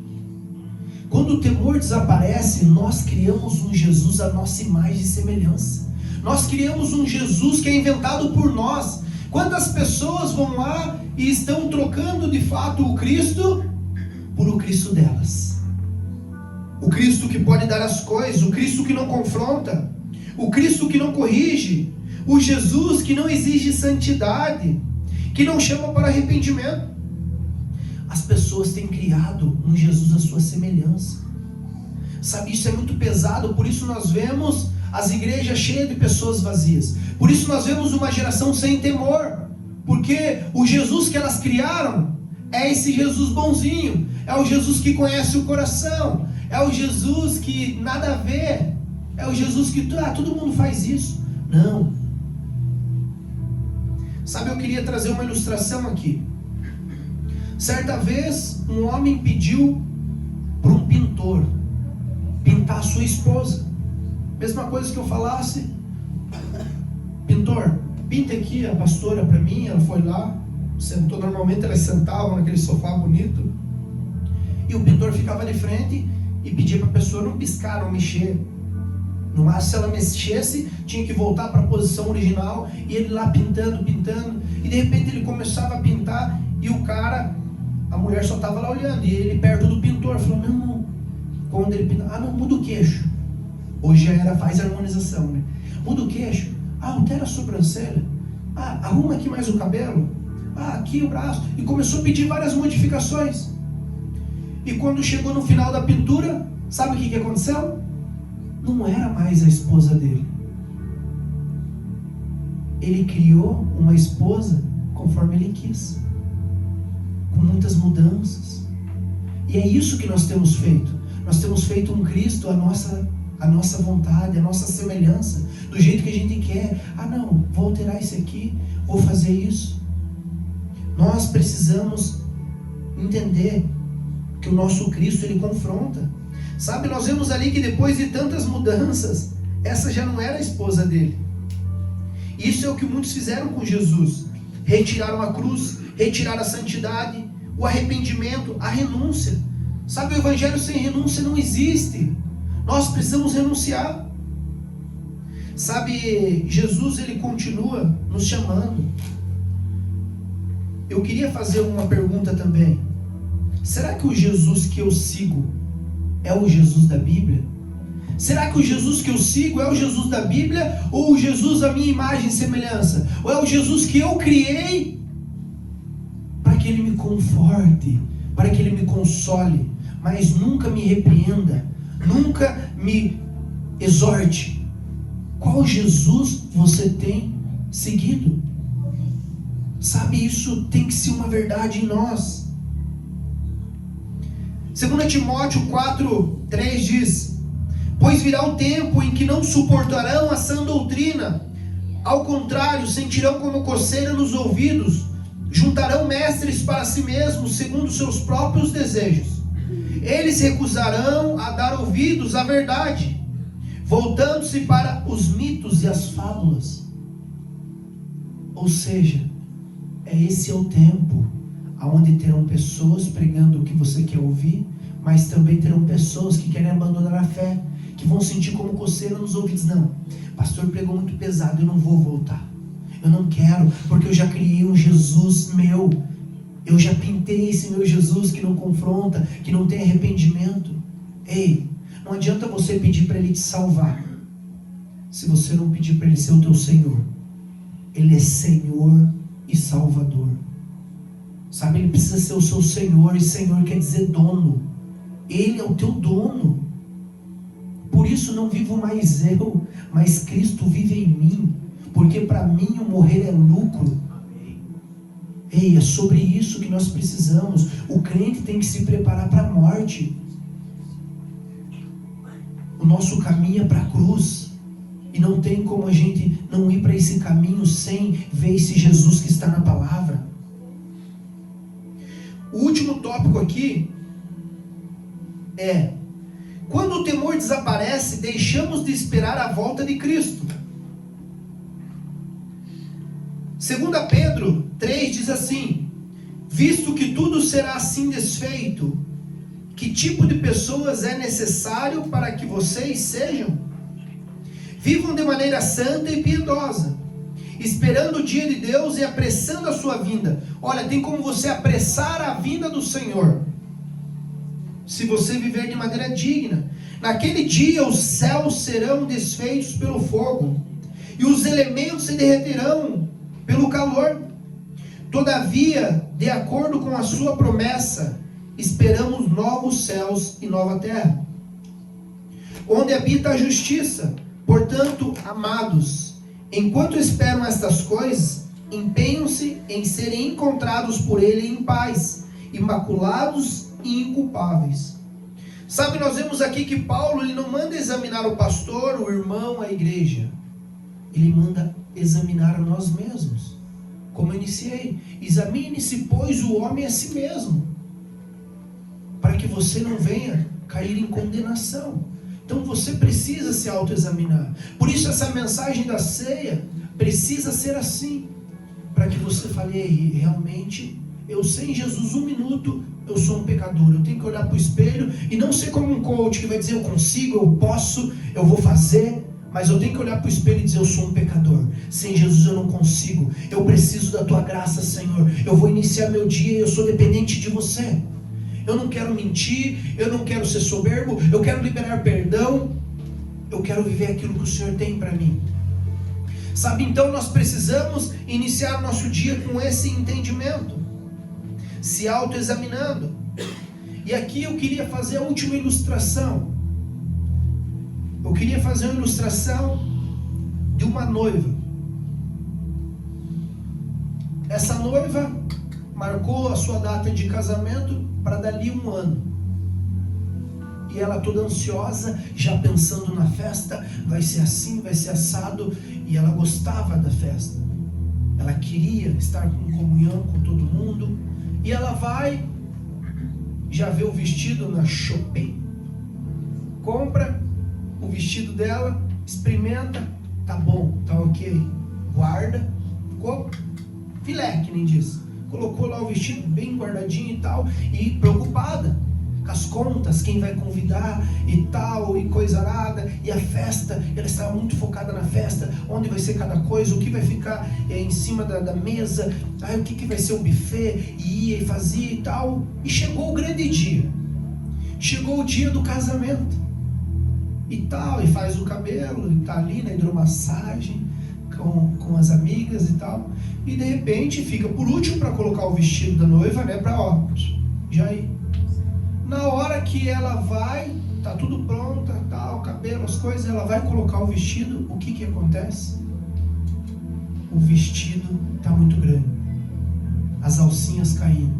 Quando o temor desaparece, nós criamos um Jesus à nossa imagem e semelhança. Nós criamos um Jesus que é inventado por nós. Quantas pessoas vão lá e estão trocando de fato o Cristo por o Cristo delas? O Cristo que pode dar as coisas, o Cristo que não confronta, o Cristo que não corrige, o Jesus que não exige santidade, que não chama para arrependimento. As pessoas têm criado um Jesus à sua semelhança. Sabe, isso é muito pesado, por isso nós vemos as igrejas cheias de pessoas vazias. Por isso nós vemos uma geração sem temor, porque o Jesus que elas criaram é esse Jesus bonzinho, é o Jesus que conhece o coração, é o Jesus que nada a ver, é o Jesus que todo mundo faz isso. Não. Sabe, eu queria trazer uma ilustração aqui. Certa vez, um homem pediu para um pintor pintar a sua esposa. Mesma coisa que eu falasse: pintor, pinta aqui a pastora para mim. Ela foi lá, sentou. Normalmente elas sentavam naquele sofá bonito, e o pintor ficava de frente e pedia para a pessoa não piscar, não mexer. No máximo, se ela mexesse, tinha que voltar para a posição original, e ele lá pintando, e de repente ele começava a pintar, e a mulher só estava lá olhando, e ele perto do pintor, falou, não, quando ele pinta, não, muda o queixo. Hoje já faz harmonização, né? Muda o queixo, altera a sobrancelha, arruma aqui mais o cabelo, aqui o braço, e começou a pedir várias modificações. E quando chegou no final da pintura, sabe o que aconteceu? Não era mais a esposa dele. Ele criou uma esposa conforme ele quis, com muitas mudanças. E é isso que nós temos feito. Nós temos feito um Cristo a nossa vontade, a nossa semelhança, do jeito que a gente quer. Não, vou alterar isso aqui, vou fazer isso. Nós precisamos entender que o nosso Cristo, ele confronta. Sabe, nós vemos ali que depois de tantas mudanças, essa já não era a esposa dele. Isso é o que muitos fizeram com Jesus. Retiraram a cruz, retiraram a santidade, o arrependimento, a renúncia. Sabe, o evangelho sem renúncia não existe. Nós precisamos renunciar. Sabe, Jesus, ele continua nos chamando. Eu queria fazer uma pergunta também. Será que o Jesus que eu sigo é o Jesus da Bíblia? Será que o Jesus que eu sigo é o Jesus da Bíblia, ou o Jesus da minha imagem e semelhança? Ou é o Jesus que eu criei para que ele me conforte, para que ele me console, mas nunca me repreenda, nunca me exorte? Qual Jesus você tem seguido? Sabe, isso tem que ser uma verdade em nós. 2 Timóteo 4:3 diz: pois virá o tempo em que não suportarão a sã doutrina, ao contrário, sentirão como coceira nos ouvidos, juntarão mestres para si mesmos, segundo seus próprios desejos. Eles recusarão a dar ouvidos à verdade, voltando-se para os mitos e as fábulas. Ou seja, esse é o tempo onde terão pessoas pregando o que você quer ouvir, mas também terão pessoas que querem abandonar a fé, que vão sentir como coceira nos ouvidos. Não, pastor pregou muito pesado, eu não vou voltar, eu não quero, porque eu já criei um Jesus meu, eu já pintei esse meu Jesus que não confronta, que não tem arrependimento. Ei, não adianta você pedir para ele te salvar, se você não pedir para ele ser o teu Senhor. Ele é Senhor e Salvador. Sabe, ele precisa ser o seu Senhor, e Senhor quer dizer dono. Ele é o teu dono. Por isso não vivo mais eu, mas Cristo vive em mim, porque para mim o morrer é lucro. Ei, é sobre isso que nós precisamos. O crente tem que se preparar para a morte. O nosso caminho é para a cruz, e não tem como a gente não ir para esse caminho sem ver esse Jesus que está na palavra. O último tópico aqui é: quando o temor desaparece, deixamos de esperar a volta de Cristo. 2 Pedro 3 diz assim: visto que tudo será assim desfeito, que tipo de pessoas é necessário para que vocês sejam? Vivam de maneira santa e piedosa, esperando o dia de Deus e apressando a sua vinda. Olha, tem como você apressar a vinda do Senhor, se você viver de maneira digna. Naquele dia os céus serão desfeitos pelo fogo, e os elementos se derreterão pelo calor. Todavia, de acordo com a sua promessa, esperamos novos céus e nova terra, onde habita a justiça. Portanto, amados, enquanto esperam estas coisas, empenham-se em serem encontrados por ele em paz, imaculados e inculpáveis. Sabe, nós vemos aqui que Paulo, ele não manda examinar o pastor, o irmão, a igreja. Ele manda examinar a nós mesmos. Como eu iniciei: examine-se, pois, o homem a si mesmo, para que você não venha cair em condenação. Então você precisa se autoexaminar. Por isso essa mensagem da ceia, Precisa ser assim, para que você fale: "Ei, realmente, eu sem Jesus 1 minuto, eu sou um pecador". Eu tenho que olhar para o espelho e não ser como um coach que vai dizer: "Eu consigo, eu posso, eu vou fazer". Mas eu tenho que olhar para o espelho e dizer: "Eu sou um pecador. Sem Jesus eu não consigo. Eu preciso da tua graça, Senhor. Eu vou iniciar meu dia e eu sou dependente de você. Eu não quero mentir, eu não quero ser soberbo, eu quero liberar perdão. Eu quero viver aquilo que o Senhor tem para mim". Sabe, então nós precisamos iniciar o nosso dia com esse entendimento, se autoexaminando. E aqui eu queria fazer a última ilustração. Eu queria fazer uma ilustração de uma noiva. Essa noiva marcou a sua data de casamento para dali 1 ano. E ela toda ansiosa, já pensando na festa, vai ser assim, vai ser assado. E ela gostava da festa. Ela queria estar em comunhão com todo mundo. E ela vai, já vê o vestido na Shopping, compra o vestido dela, experimenta, tá bom, tá ok, guarda, ficou filé, que nem diz. Colocou lá o vestido bem guardadinho e tal, e preocupada com as contas, quem vai convidar e tal, e coisa arada, e a festa, ela estava muito focada na festa, onde vai ser cada coisa, o que vai ficar em cima da mesa, o que vai ser o buffet, e ia e fazia e tal. E chegou o grande dia, chegou o dia do casamento e tal, e faz o cabelo, e tá ali na hidromassagem com as amigas e tal, e de repente fica por último para colocar o vestido da noiva, né, para já ir. Na hora que ela vai, tá tudo pronto, tal, cabelo, as coisas, ela vai colocar o vestido, o que acontece? O vestido tá muito grande, as alcinhas caindo,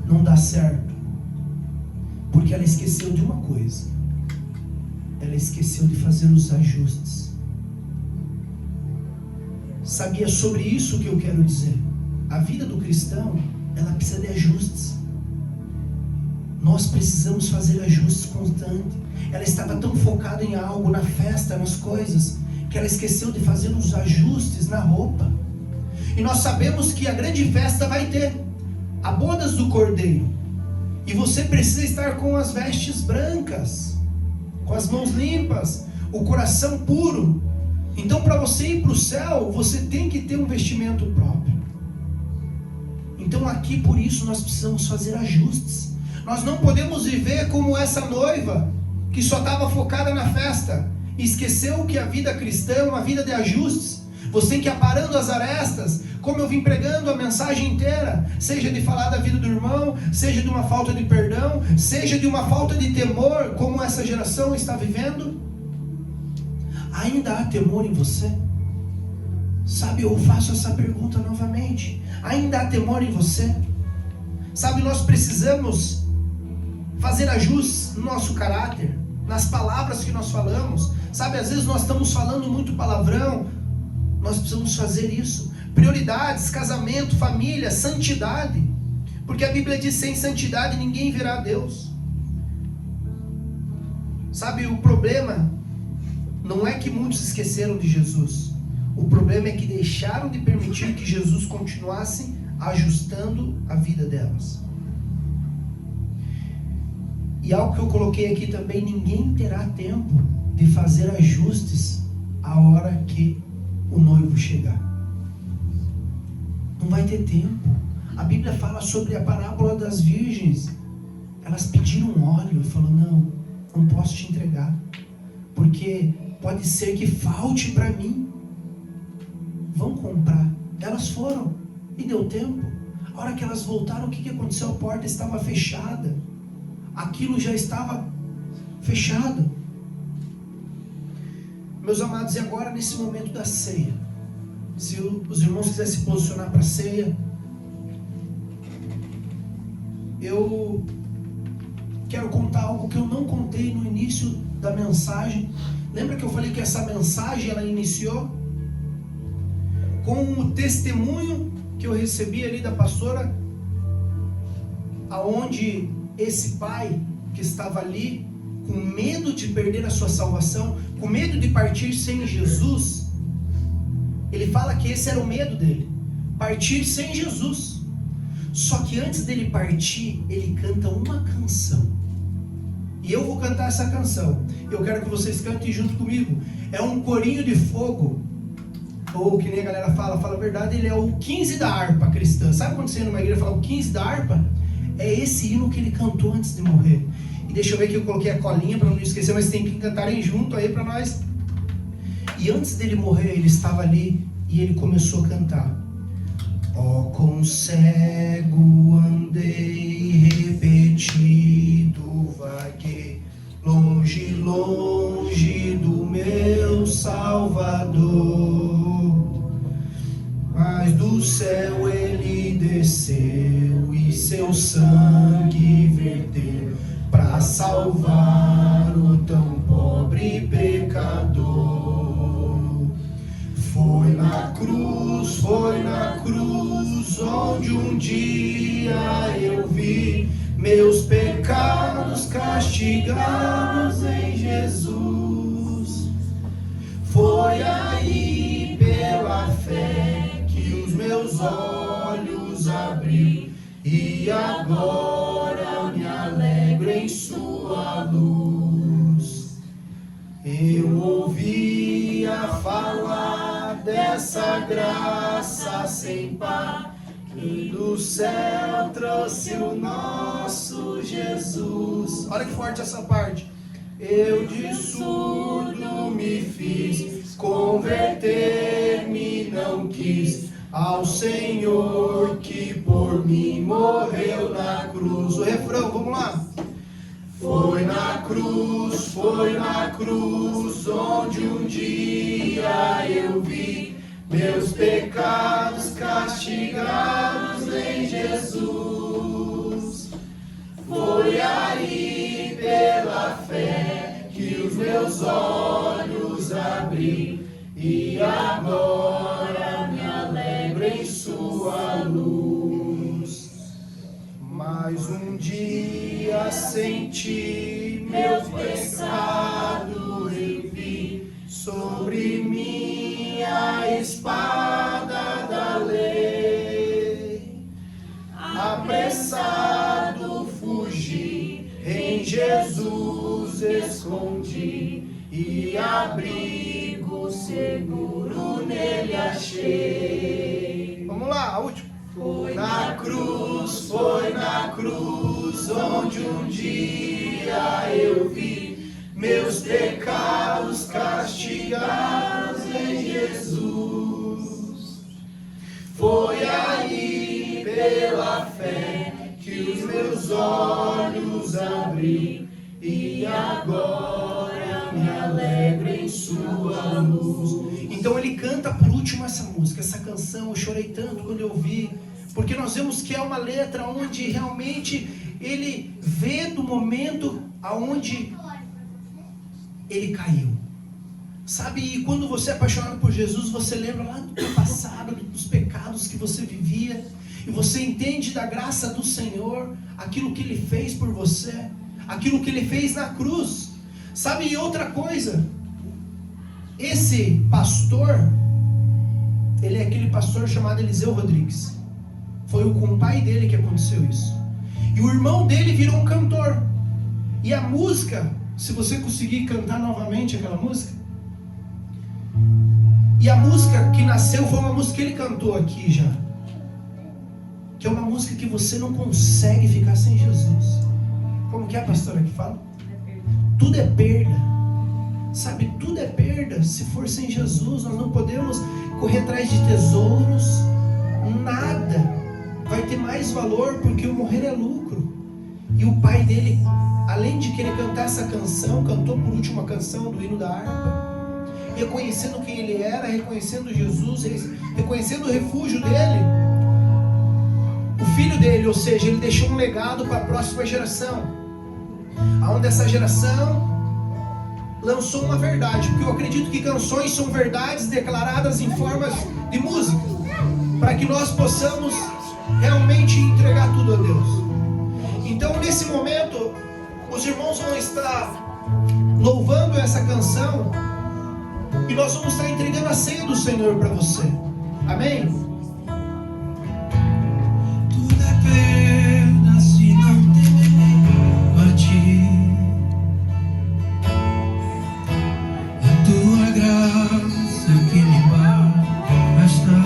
não dá certo, porque ela esqueceu de uma coisa, ela esqueceu de fazer os ajustes. Sabia, sobre isso que eu quero dizer. A vida do cristão, ela precisa de ajustes. Nós precisamos fazer ajustes constantes. Ela estava tão focada em algo, na festa, nas coisas, que ela esqueceu de fazer os ajustes na roupa. E nós sabemos que a grande festa vai ter a bodas do Cordeiro. E você precisa estar com as vestes brancas, com as mãos limpas, o coração puro. Então, para você ir para o céu, você tem que ter um vestimento próprio. Então aqui, por isso, nós precisamos fazer ajustes. Nós não podemos viver como essa noiva, que só estava focada na festa, e esqueceu que a vida cristã é uma vida de ajustes. Você tem que ir aparando as arestas, como eu vim pregando a mensagem inteira, seja de falar da vida do irmão, seja de uma falta de perdão, seja de uma falta de temor, como essa geração está vivendo. Ainda há temor em você? Sabe, eu faço essa pergunta novamente. Ainda há temor em você? Sabe, nós precisamos fazer ajustes no nosso caráter, nas palavras que nós falamos. Sabe, às vezes nós estamos falando muito palavrão. Nós precisamos fazer isso. Prioridades, casamento, família, santidade. Porque a Bíblia diz: sem santidade ninguém verá a Deus. Sabe, o problema não é que muitos esqueceram de Jesus. O problema é que deixaram de permitir que Jesus continuasse ajustando a vida delas. E algo que eu coloquei aqui também: ninguém terá tempo de fazer ajustes a hora que o noivo chegar. Não vai ter tempo. A Bíblia fala sobre a parábola das virgens. Elas pediram óleo e falou: não posso te entregar, porque pode ser que falte para mim. Vão comprar. Elas foram e deu tempo. A hora que elas voltaram, o que aconteceu? A porta estava fechada. Aquilo já estava fechado. Meus amados, e agora nesse momento da ceia, se os irmãos quiserem se posicionar para a ceia, eu quero contar algo que eu não contei no início da mensagem. Lembra que eu falei que essa mensagem ela iniciou com o testemunho que eu recebi ali da pastora, aonde esse pai que estava ali com medo de perder a sua salvação, com medo de partir sem Jesus, ele fala que esse era o medo dele, partir sem Jesus. Só que antes dele partir, ele canta uma canção. E eu vou cantar essa canção. Eu quero que vocês cantem junto comigo. É um corinho de fogo, ou que nem a galera fala a verdade, ele é o 15 da harpa cristã. Sabe quando você entra numa igreja e fala o 15 da harpa? É esse hino que ele cantou antes de morrer. E deixa eu ver que eu coloquei a colinha para não esquecer, mas tem que cantarem junto aí para nós. E antes dele morrer, ele estava ali e ele começou a cantar. Ó, com cego andei repetido, vaguei, longe, longe do meu Salvador. Mas do céu ele desceu e seu sangue verteu para salvar o tão pobre pecador. Foi na cruz onde um dia eu vi meus pecados castigados em Jesus. Foi aí pela fé que os meus olhos abri e agora me alegro em sua luz. Eu ouvia falar dessa graça sem par que do céu trouxe o nosso Jesus. Olha que forte essa parte. Eu de surdo me fiz, converter-me não quis ao Senhor que por mim morreu na cruz. O refrão, vamos lá. Foi na cruz onde um dia eu vi meus pecados castigados em Jesus. Foi aí pela fé que os meus olhos abri e agora me alegro em sua luz. Mais um dia senti meu pecado e vi sobre mim a espada da lei. Apressado fugi, em Jesus escondi e abrigo seguro nele achei. Vamos lá, a última. Foi na cruz onde um dia eu vi meus pecados castigados em Jesus. Foi aí pela fé que os meus olhos abri e agora me alegro em sua luz. Então ele canta por último essa música, essa canção. Eu chorei tanto quando eu vi, porque nós vemos que é uma letra onde realmente ele vê do momento aonde ele caiu. Sabe, e quando você é apaixonado por Jesus, você lembra lá do teu passado, dos pecados que você vivia, e você entende da graça do Senhor, aquilo que ele fez por você, aquilo que ele fez na cruz. Sabe, e outra coisa, esse pastor, ele é aquele pastor chamado Eliseu Rodrigues. Foi com o pai dele que aconteceu isso. E o irmão dele virou um cantor. E a música, se você conseguir cantar novamente aquela música, e a música que nasceu foi uma música que ele cantou aqui já, que é uma música que você não consegue ficar sem Jesus. Como que é a pastora que fala? Tudo é perda. Sabe, tudo é perda se for sem Jesus. Nós não podemos correr atrás de tesouros. Nada vai ter mais valor, porque o morrer é lucro. E o pai dele, além de querer cantar essa canção, cantou por último a canção do hino da harpa, reconhecendo quem ele era, reconhecendo Jesus, reconhecendo o refúgio dele. O filho dele, ou seja, ele deixou um legado para a próxima geração, aonde essa geração lançou uma verdade, porque eu acredito que canções são verdades declaradas em formas de música, para que nós possamos realmente entregar tudo a Deus. Então nesse momento, os irmãos vão estar louvando essa canção, e nós vamos estar entregando a ceia do Senhor para você. Amém? Tudo é perda se não tenho a ti. A tua graça que me basta.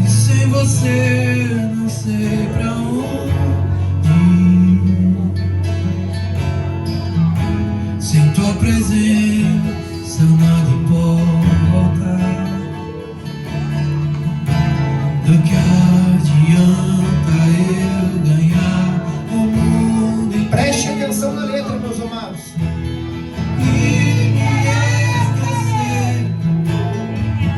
E sem você não sei pra onde ir. Sem tua presença nada importa. Do que adianta eu ganhar o mundo inteiro? Preste atenção na letra, meus amados.